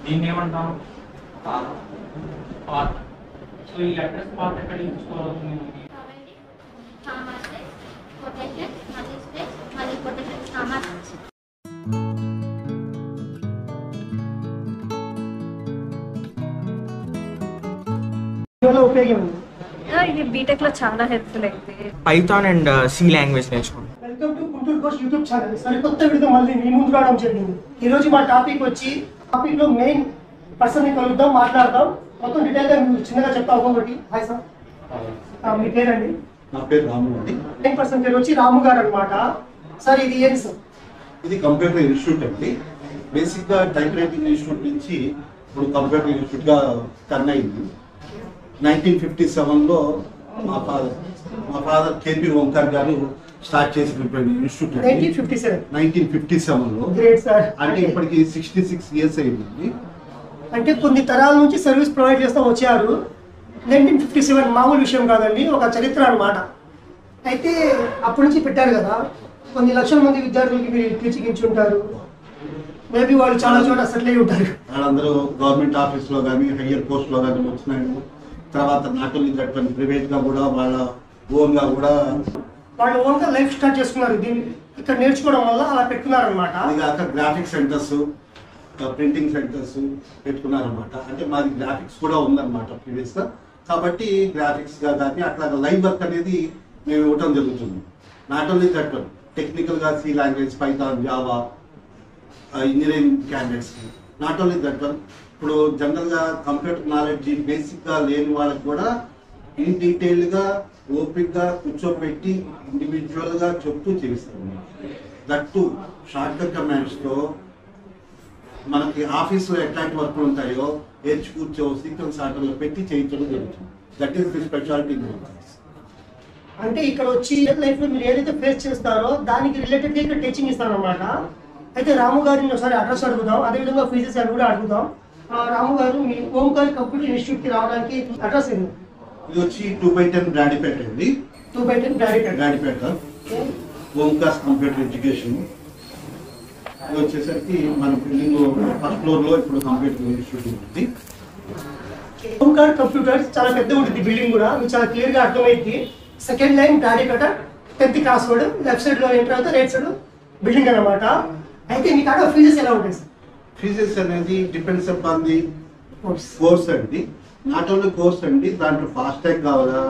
దీన్ని ఏమంటాం path. So ఈ అడ్రస్ పాత్ ఎక్కడ యూస్ఫుల్ అవుతుంది ఉపయోగం ఇది బీటెక్ లో చాలా హెల్ప్ఫుల్ అయితే పైథాన్ అండ్ సి లాంగ్వేజ్ నేర్చుకోండి. Welcome to Guntur course YouTube channel. సరికొత్త వీడియో మళ్ళీ మీ ముందు రావడం జరిగింది. ఈ రోజు మా టాపిక్ లో మెయిన్ పర్సన్ ని కలుద్దాం, మాట్లాడదాం. మొత్తం డీటెయిల్ గా మీరు చిన్నగా చెప్తా ఒక్కొక్కటి. హాయ్ సార్, మీ పేరండి? నా పేరు రాము అండి. మెయిన్ పర్సన్ పేరు వచ్చి రాము గారు అనమాట. సార్ ఇది ఏంటి సార్? ఇది కంప్యూటర్ ఇన్స్టిట్యూట్ అండి. బేసిక్ గా టైప్ రైటింగ్ ఇన్స్టిట్యూట్ నుంచి ఇప్పుడు కంప్యూటర్ ఇన్స్టిట్యూట్ గా టర్న్ అయింది. 1957లో మా ఫాదర్ కేపీ ఓంకార్ గారు స్టార్ట్ చేసినటువంటి ఇన్స్టిట్యూట్ అండి. 1957లో. అంటే ఇప్పటికి 66 ఇయర్స్ అయింది. అంటే కొన్ని తరాల నుంచి సర్వీస్ ప్రొవైడ్ చేస్తూ వచ్చారు. 1957 మామూలు విషయం కాదండి, ఒక చరిత్ర అన్నమాట. అయితే అప్పటి నుంచి పెట్టారు కదా, కొన్ని లక్షల మంది విద్యార్థులకి మీరు టీచింగ్ ఇచ్చి ఉంటారు. మేబీ వాళ్ళు చాలా చోట సెటిల్ అయి ఉంటారు. వాళ్ళందరూ గవర్నమెంట్ ఆఫీస్ లో కానీ హయ్యర్ పోస్ట్ లో కానీ వచ్చినారు. తర్వాత నాట్ ఓన్లీ దట్ ప్రైవేట్ గా కూడా వాళ్ళ ఓన్ గా కూడా వాళ్ళు ఓన్ గా లైఫ్ స్టార్ట్ చేసుకున్నారు. దీన్ని ఇక్కడ నేర్చుకోవడం వల్ల అలా పెట్టుకున్నారు అనమాట. అది కాక గ్రాఫిక్ సెంటర్స్, ప్రింటింగ్ సెంటర్స్ పెట్టుకున్నారనమాట. అంటే మాది గ్రాఫిక్స్ కూడా ఉందన్నమాట ప్రీవియస్ గా. కాబట్టి గ్రాఫిక్స్ గా కానీ అట్లా లైవ్ వర్క్ అనేది మేము ఇవ్వటం జరుగుతుంది. నాట్ ఓన్లీ దట్ టెక్నికల్ గా C language, Python, Java, engineering candidates. Not only that ఇప్పుడు జనరల్ గా కంప్యూటర్ నాలెడ్జ్ బేసిక్ గా లేని వాళ్ళకి కూడా ఇన్ డీటెయిల్ గా ఓపిక్ గా కూర్చోబెట్టి ఇండివిజువల్ గా చెప్తూ చేస్తాం. దట్టు షార్ట్ కట్ కమాండ్స్ తో మనకి ఆఫీసులో ఎట్లాంటి వర్క్లు ఉంటాయో ఏర్చి కూర్చో సీక్వెన్స్ ఆర్డర్లో పెట్టి చేయించడం జరుగుతుంది. That is the speciality. అంటే ఇక్కడ వచ్చి లైఫ్ లో మీరు ఏదైతే ఫేస్ చేస్తారో దానికి రిలేటెడ్ గా ఇక్కడ టీచింగ్ ఇస్తారు అనమాట. అయితే రాము గారిని ఒకసారి అడ్రస్ అడుగుదాం, అదేవిధంగా ఫీజెస్ అని కూడా అడుగుదాం. రాము గారు, మీ ఓంకార్ కంప్యూటర్ ఇన్స్టిట్యూట్ కి రావడానికి అడ్రస్ ఏంటి? ఇది వచ్చి 2/10 బ్రాడిపేట అండి. 2/10 బ్రాడిపేట ఓంకార్స్ కంప్యూటర్ ఎడ్యుకేషన్. ఇది వచ్చేసరికి మన బిల్డింగ్ ఫస్ట్ ఫ్లోర్ లో ఇప్పుడు కంప్యూటర్ ఇన్స్టిట్యూట్ ఉంది. ఓంకార్ కంప్యూటర్స్ చాలా పెద్ద ఉంటుంది బిల్డింగ్ కూడా, మీకు చాలా క్లియర్ గా అర్థమైంది. Second line Brodipet, 10th class road, left side లో ఎంటర్ అవుతా, రైట్ సైడ్ బిల్డింగ్ అనమాట. అయితే మీకు అక్కడ ఫీజెస్ ఎలా ఉంటాయి సార్? ఫీజెస్ అనేది డిపెండ్స్ అపాన్ ది కోర్స్ అండి. నాట్ ఓన్లీ కోర్స్ అండి, దాంట్లో ఫాస్ట్ ట్యాగ్ కావాలా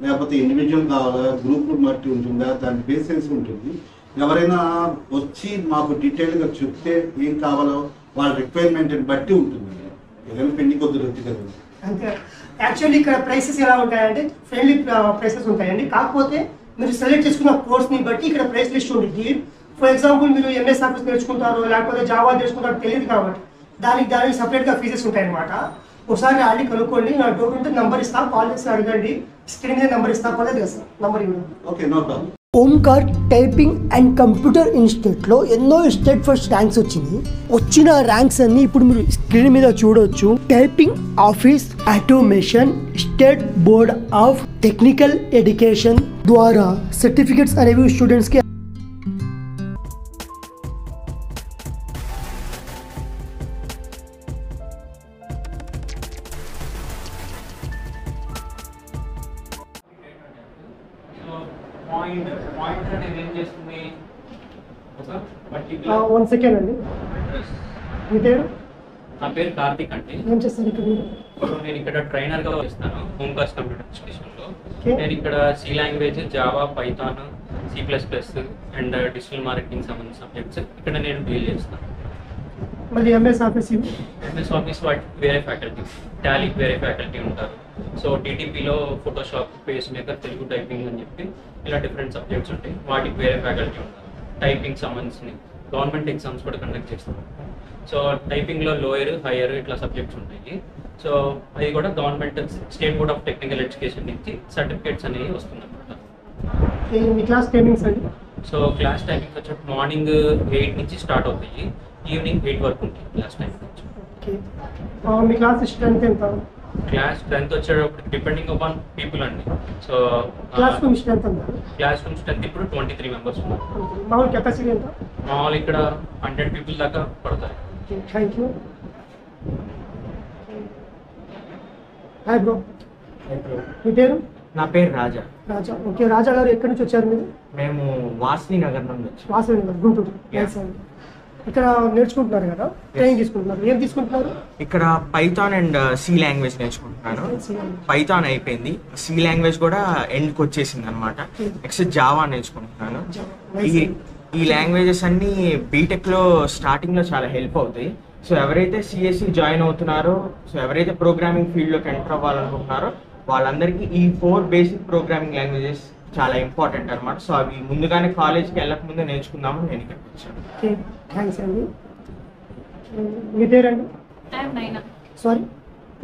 లేకపోతే ఇండివిజువల్ కావాలా, గ్రూప్ బట్టి ఉంటుందా, దాని బేసిస్ ఉంటుంది. ఎవరైనా వచ్చి మాకు డీటెయిల్గా చెప్తే ఏం కావాలో వాళ్ళ రిక్వైర్మెంట్ బట్టి ఉంటుంది. ఏదైనా పెండింగ్ కొద్ది వచ్చి కదా. అంతే. యాక్చువల్లీ ఇక్కడ ప్రైసెస్ ఎలా ఉంటాయంటే ఫ్రెండ్లీ ప్రైసెస్ ఉంటాయండి. కాకపోతే మీరు సెలెక్ట్ చేసుకున్న కోర్స్ని బట్టి ఇక్కడ ప్రైస్ లిస్ట్ ఉంటుంది. ఫర్ ఎగ్జాంపుల్ మీరు ఎంఎస్ ఆఫీస్ నేర్చుకుంటారు లేకపోతే జావా నేర్చుకుంటారు తెలియదు కాబట్టి దానికి సపరేట్గా ఫీజెస్ ఉంటాయన్నమాట. ఒకసారి ఆల్రెడీ కనుక్కోండి. నా డౌట్ ఉంటే నంబర్ ఇస్తా, కాల్ చేసి అడగండి. స్క్రీన్ మీద నంబర్ ఇస్తా, పర్లేదు కదా సార్? నంబర్ ఇవ్వండి. Okay, no problem. Omkar typing and computer ఇన్స్టిట్యూట్లో ఎన్నో స్టేట్ ఫస్ట్ ర్యాంక్స్ వచ్చింది. వచ్చిన ర్యాంక్స్ అన్ని ఇప్పుడు మీరు స్క్రీన్ మీద చూడొచ్చు. Typing office automation state board of technical education ద్వారా సర్టిఫికెట్స్ అనేవి స్టూడెంట్స్ కి వన్ సెకండ్ అండి. మీ పేరు? నా పేరు కార్తిక్ అండి. ఏం చేస్తారు ఇక్కడ? నేను ఇక్కడ ట్రైనర్ గా చేస్తాను ఓంకార్స్ కంప్యూటర్ ఇన్స్టిట్యూషన్ లో. నేను ఇక్కడ C language, Java, Python, C++ and digital marketing సంబంధించిన సబ్జెక్ట్స్ ఇక్కడ నేను డీల్ చేస్తాను. మళ్ళీ ఎంఎస్ ఆఫీస్ వాటి వేరే ఫ్యాకల్టీ, టాలీకి వేరే ఫ్యాకల్టీ ఉంటారు. సో టీటీపీలో ఫోటోషాప్, పేజ్మేకర్, తెలుగు టైపింగ్ అని చెప్పి ఇలా డిఫరెంట్ సబ్జెక్ట్స్ ఉంటాయి. వాటికి వేరే ఫ్యాకల్టీ ఉంటారు. టైపింగ్ సంబంధించిన గవర్నమెంట్ ఎగ్జామ్స్ కూడా కండక్ట్ చేస్తాం. సో టైపింగ్లో లోయర్, హయ్యర్ ఇట్లా సబ్జెక్ట్స్ ఉంటాయి. సో అది కూడా government state board of technical education నుంచి సర్టిఫికేట్స్ అనేవి వస్తుందన్నమాట. మీ క్లాస్ టైమింగ్స్ అండి? సో క్లాస్ టైమింగ్స్ వచ్చి మార్నింగ్ 8 నుంచి స్టార్ట్ అవుతాయి, ఈవినింగ్ 8 వరకు ఉంటుంది క్లాస్ టైమింగ్. మీ క్లాస్ స్ట్రెంత్ ఎంత? క్లాస్ స్ట్రెంత్ వచ్చేటప్పుడు డిపెండింగ్ అపాన్ పీపుల్ అండి. సో క్లాస్ రూమ్ స్ట్రెంత్ ఎంత? క్లాస్ రూమ్ స్ట్రెంత్ ఇప్పుడు 23 మెంబర్స్ ఉన్నారు. మామూలు కెపాసిటీ ఎంత? మామూలు ఇక్కడ 100 పీపుల్ దాకా పడతారు. Thank you. హాయ్ బ్రో, మీ పేరు? నా పేరు రాజా. రాజా. ఓకే, రాజా గారు ఎక్కడి నుంచి వచ్చారు మీరు? మేము వాస్ని నగర్ నుండి వచ్చాము. వాసవి నగర్, గుంటూరు. ఇక్కడ నేర్చుకుంటున్నారు కదా, ట్రైనింగ్ తీసుకుంటున్నారు. ఏం తీసుకుంటున్నారు? ఇక్కడ పైథాన్ అండ్ సి లాంగ్వేజ్ నేర్చుకుంటున్నాను. పైథాన్ అయిపోయింది, సి లాంగ్వేజ్ కూడా ఎండ్కి వచ్చేసింది అనమాట. నెక్స్ట్ జావా నేర్చుకుంటున్నాను. ఈ లాంగ్వేజెస్ అన్ని బీటెక్ లో స్టార్టింగ్ లో చాలా హెల్ప్ అవుతాయి. సో ఎవరైతే సిఎస్సి జాయిన్ అవుతున్నారో, సో ఎవరైతే ప్రోగ్రామింగ్ ఫీల్డ్ లోకి ఎంటర్ అవ్వాలనుకుంటున్నారో వాళ్ళందరికీ ఈ 4 బేసిక్ ప్రోగ్రామింగ్ లాంగ్వేజెస్ చాలా ఇంపార్టెంట్ అనమాట. సో అవి ముందుగానే కాలేజ్కి వెళ్ళక ముందే నేర్చుకుందామని నేను ఇక్కడికి వచ్చాను. థ్యాంక్స్ అండి. మీ పేరండి? నైనా. సారీ,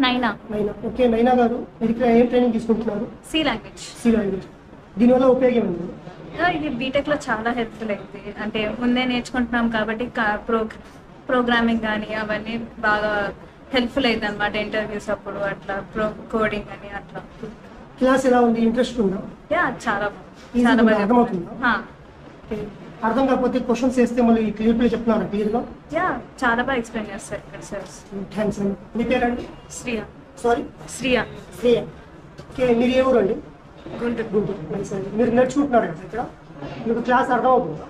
నైనా. నైనా. ఓకే, నైనా గారు మీరు ఇక్కడ ఏం ట్రైనింగ్ తీసుకుంటున్నారు? C language. C language. దీనివల్ల ఉపయోగం ఏంటి? ఇది బీటెక్ లో చాలా హెల్ప్ఫుల్ అయింది. అంటే ముందే నేర్చుకుంటున్నాం కాబట్టి ప్రోగ్రామింగ్ కానీ అవన్నీ బాగా హెల్ప్ఫుల్ అయింది అనమాట. ఇంటర్వ్యూస్ అప్పుడు అట్లా కోడింగ్ అని అట్లా. క్లాస్ ఎలా ఉంది? ఇంట్రెస్ట్ ఉందా? చాలా చాలా బాగా అర్థమవుతుందా? అర్థం కాకపోతే క్వశ్చన్స్ వేస్తే మళ్ళీ క్లియర్గా చెప్తున్నారా? క్లియర్గా చాలా బాగా ఎక్స్ప్లెయిన్ చేస్తారు ఇక్కడ సార్స్. థ్యాంక్స్ అండి. మీ పేరండి? శ్రియా. సారీ, శ్రియా. శ్రేయ. ఓకే, మీరు ఏ ఊరు అండి? గుంటూరు. గుంటూరు. నైస్ అండి. మీరు నేర్చుకుంటున్నారు కదా ఇక్కడ, మీకు క్లాస్ అర్థమవుతుందా?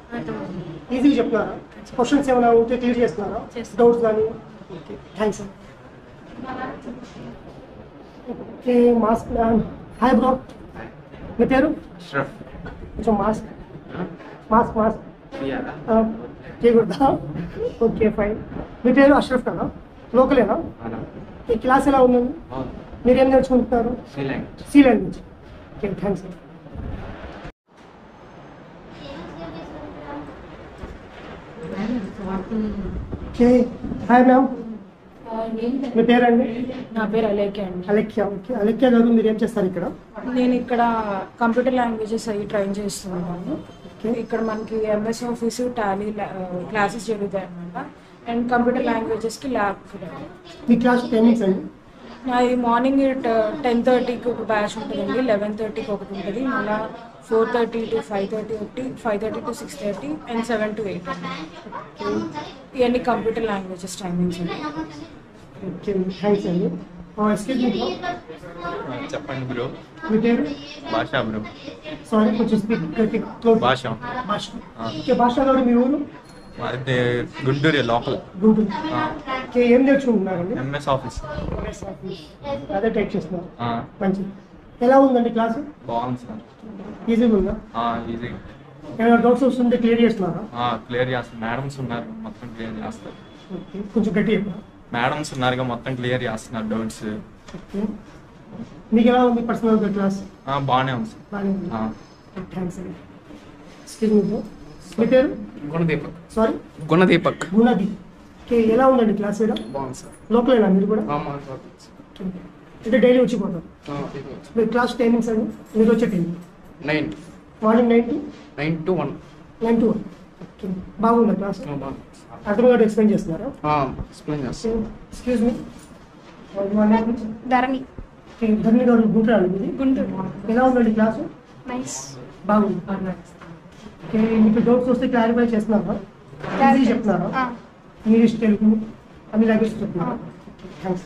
ఈజీగా చెప్తున్నారా? క్వశ్చన్స్ ఏమైనా ఉంటే క్లియర్ చేస్తున్నారా? డౌట్స్ కానీ? ఓకే, థ్యాంక్స్ అండి. Okay, mask. హాయ్ బ్రో, మీ పేరు? కొంచెం మాస్క్ మాస్క్ మాస్క్ చేయకూడదా? Okay, fine. మీ పేరు అష్రఫ్ కదా? లోకలేనా? ఈ క్లాస్ ఎలా ఉందండి? మీరేం నేర్చుకుంటున్నారు? C language. ఓకే, థ్యాంక్స్ అండి. ఓకే, హాయ్ మ్యామ్, మీ పేరండి? నా పేరు అలేఖ్య అండి. అలెక్యా. ఓకే, అలెక్యా గారు మీరు ఏం చేస్తారు ఇక్కడ? నేను ఇక్కడ కంప్యూటర్ లాంగ్వేజెస్ అవి ట్రైన్ చేస్తున్నాను. ఇక్కడ మనకి ఎంఎస్ ఆఫీస్, టాలీ క్లాసెస్ జరుగుతాయి అనమాట. అండ్ కంప్యూటర్ లాంగ్వేజెస్కి ల్యాబ్. మీ క్లాస్ టైమింగ్స్ అండి? నాది మార్నింగ్ 10:30కి ఒక బ్యాచ్ ఉంటుందండి, 11:30కి ఒకటి ఉంటుంది, మళ్ళీ 4:30 to 5:30 ఒకటి, 5:30 to 6:30 అండ్ 7 to 8. ఇవన్నీ కంప్యూటర్ లాంగ్వేజెస్ టైమింగ్స్ అండి. ఓకే, థ్యాంక్స్ అండి. Excuse me bro. చెప్పండి బ్రో. మీ పేరు? భాష బ్రో. సారీ, కొంచెం స్పీక్ భాష. భాష. ఓకే, భాష గారు మీ ఊరు? అయితే గుంటూరు లోకల్. గుంటూరు. ఓకే, ఏం నేర్చుకుంటున్నారండి? MS office. అదే టైప్ చేస్తున్నారు. మంచిది. ఎలా ఉందండి క్లాసు? బాగుంది సార్. ఈజీగా ఉందా? ఈజీ. ఏమైనా డౌట్స్ వస్తుంటే క్లియర్ చేస్తున్నారా? క్లియర్ చేస్తారు. మేడమ్స్ ఉన్నారు, మొత్తం క్లియర్ చేస్తారు. ఓకే, కొంచెం గట్టిగా చెప్పరా? మేడమ్స్ ఉన్నారుగా, మొత్తం క్లియర్ చేస్తున్నారు డౌట్స్. ఓకే, మీకు ఎలా ఉంది పర్సనల్గా క్లాస్? బాగానే ఉంది సార్. బాగానే ఉంది. థ్యాంక్స్ అండి. Excuse me bro. మీ పేరు? గుణదీపక్. సారీ, గుణదీపక్. గుణదీప్. ఓకే, ఎలా ఉందండి క్లాస్ ఇక్కడ? బాగుంది సార్. లోకలేనా మీరు కూడా? అంటే డైలీ వచ్చిపోతారు? మీరు క్లాస్ టైమింగ్స్ అండి? మీరు వచ్చే timing 9 morning 9 to 1. 9 to 1. Okay, బాగుందా క్లాస్? అర్థమయ్యేట్టు ఎక్స్ప్లెయిన్ చేస్తున్నారా? ఎక్స్ప్లెయిన్ చేస్తాను. ఎక్స్క్యూజ్ మీ, ధరణి. ధరణి గారు గుంటూరు అండి? గుంటూరు. ఎలా ఉందండి క్లాసు? నైస్. బాగుంది. ఓకే, మీకు డౌట్స్ వస్తే క్లారిఫై చేస్తున్నారా? ఈజీ చెప్తున్నారా? ఇంగ్లీష్, తెలుగు అన్ని లాంగ్వేజ్ చెప్తున్నారా? థ్యాంక్స్.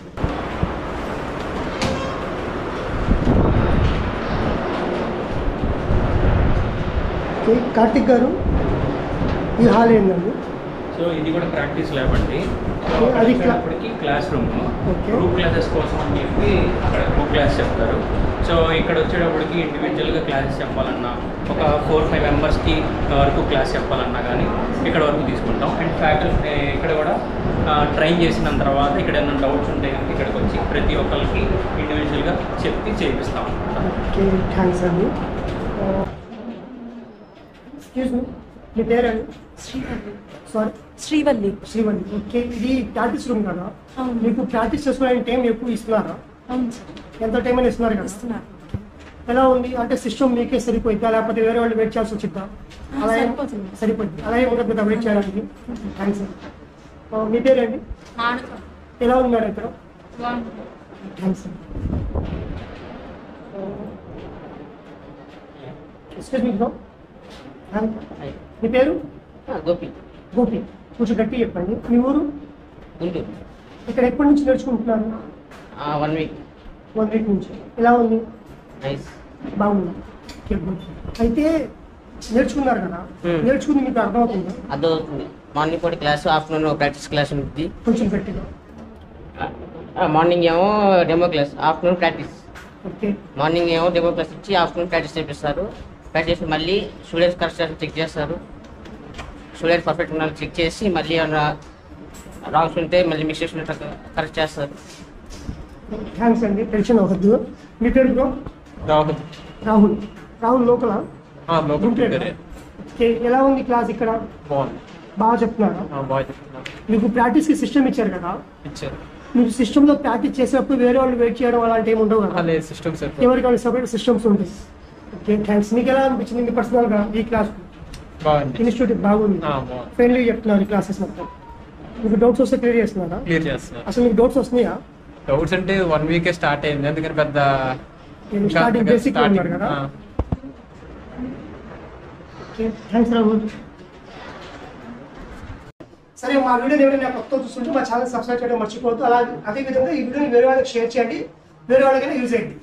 ఓకే, కార్తిక్ గారు ఈ హాల్ ఏంటండి? సో ఇది కూడా ప్రాక్టీస్ ల్యాబ్ అండి. సో అది వచ్చేటప్పటికి class room, okay. Group classes కోసం అని చెప్పి అక్కడ గ్రూప్ క్లాస్ చెప్తారు. సో ఇక్కడ వచ్చేటప్పటికి ఇండివిజువల్గా క్లాసెస్ చెప్పాలన్నా, ఒక 4-5 మెంబర్స్కి వరకు క్లాస్ చెప్పాలన్నా కానీ ఇక్కడ వరకు తీసుకుంటాం. అండ్ ఫ్యాకల్టీ ఇక్కడ కూడా ట్రైన్ చేసిన తర్వాత ఇక్కడ ఏమైనా డౌట్స్ ఉంటే కనుక ఇక్కడికి వచ్చి ప్రతి ఒక్కరికి ఇండివిజువల్గా చెప్పి చేపిస్తాం అన్నమాట. ఓకే, థ్యాంక్స్ అండి. ఎక్స్క్యూజ్ మీ, మీ పేరండి? శ్రీవల్లి. సారీ, శ్రీవల్లి. శ్రీవల్లి. ఓకే, ఇది ప్రాక్టీస్ రూమ్ కదా? అవును. మీకు ప్రాక్టీస్ చేసుకోవడానికి టైం ఎక్కువ ఇస్తున్నారా? అవును సార్, ఎంత టైం అని ఇస్తున్నారు కదా? ఇస్తున్నారు. ఎలా ఉంది అంటే సిస్టమ్ మీకే సరిపోయిందా లేకపోతే వేరే వాళ్ళు వెయిట్ చేయాల్సి వచ్చిద్దా? అలా సరిపోతుంది. సరిపోయింది. అలాగే ఉంటుంది కదా వెయిట్ చేయడానికి. థ్యాంక్స్ అండి. మీ పేరేంటి? ఎలా ఉంది మేడం ఇక్కడ? థ్యాంక్స్ అండి. Excuse me bro. మీ పేరు? గోపి. గోపి. కొంచెం గట్టి చెప్పండి. మీ ఊరు? గుంటూరు. ఇక్కడ ఎప్పటి నుంచి నేర్చుకుంటున్నారు? 1 week. 1 week నుంచి. ఎలా ఉంది? నైస్. బాగుంది. Okay good. అయితే నేర్చుకున్నారు కదా, నేర్చుకుంది మీకు అర్థమవుతుందా? అర్థమవుతుంది. మార్నింగ్ పూట క్లాస్, ఆఫ్టర్నూన్ ప్రాక్టీస్ క్లాస్ ఉంటుంది. కొంచెం గట్టిగా. మార్నింగ్ ఏమో demo class, afternoon practice. Okay. Morning ఏమో డెమో క్లాస్ ఇచ్చి ఆఫ్టర్నూన్ ప్రాక్టీస్ చేపిస్తారు. ప్రాక్టీస్ మళ్ళీ స్టూడెంట్స్ కరెక్ట్ చెక్ చేస్తారు. స్టూడెంట్స్ పర్ఫెక్ట్ ఉన్న చెక్ చేసి మళ్ళీ ఏమన్నా రాంగ్స్ ఉంటే మళ్ళీ మిస్టేక్స్ ఉంటే కరెక్ట్ చేస్తారు. థ్యాంక్స్ అండి, టెన్షన్ అవ్వద్దు. మీ పేరు bro? Rahul. Rahul. Rahul local. Local. Okay, ఎలా ఉంది క్లాస్ ఇక్కడ? బాగుంది. బాగా చెప్తున్నారా? బాగా చెప్తున్నారు. మీకు ప్రాక్టీస్కి సిస్టమ్ ఇచ్చారు కదా, ఇచ్చారు. మీకు సిస్టంలో ప్రాక్టీస్ చేసేటప్పుడు వేరే వాళ్ళు వెయిట్ చేయడం అలాంటి ఏమి ఉండవు కదా? లేదు, సిస్టమ్స్ ఎవరికైనా సపరేట్ సిస్టమ్స్ ఉంటాయి. Okay thanks. మీకు ఎలా అనిపించింది మీ పర్సనల్గా ఈ క్లాస్? బాగుంది. ఇన్స్టిట్యూట్ బాగుంది, ఫ్రెండ్లీ చెప్తున్నారు ఈ క్లాసెస్ మొత్తం. మీకు డౌట్స్ వస్తే క్లియర్ చేస్తున్నారా? క్లియర్ చేస్తున్నారు. అసలు మీకు డౌట్స్ వస్తున్నాయా? డౌట్స్ అంటే 1 week స్టార్ట్ అయింది, అందుకని పెద్ద స్టార్టింగ్ బేసిక్ ఉన్నారు కదా. Okay thanks Rahul. సరే, మా వీడియోని ఎవరైనా కొత్త చూస్తుంటే మా ఛానల్ సబ్స్క్రైబ్ చేయడం మర్చిపోవద్దు. అదేవిధంగా ఈ వీడియోని వేరే వాళ్ళకి షేర్ చేయండి, వేరే వాళ్ళకైనా యూజ్ అయ్యింది.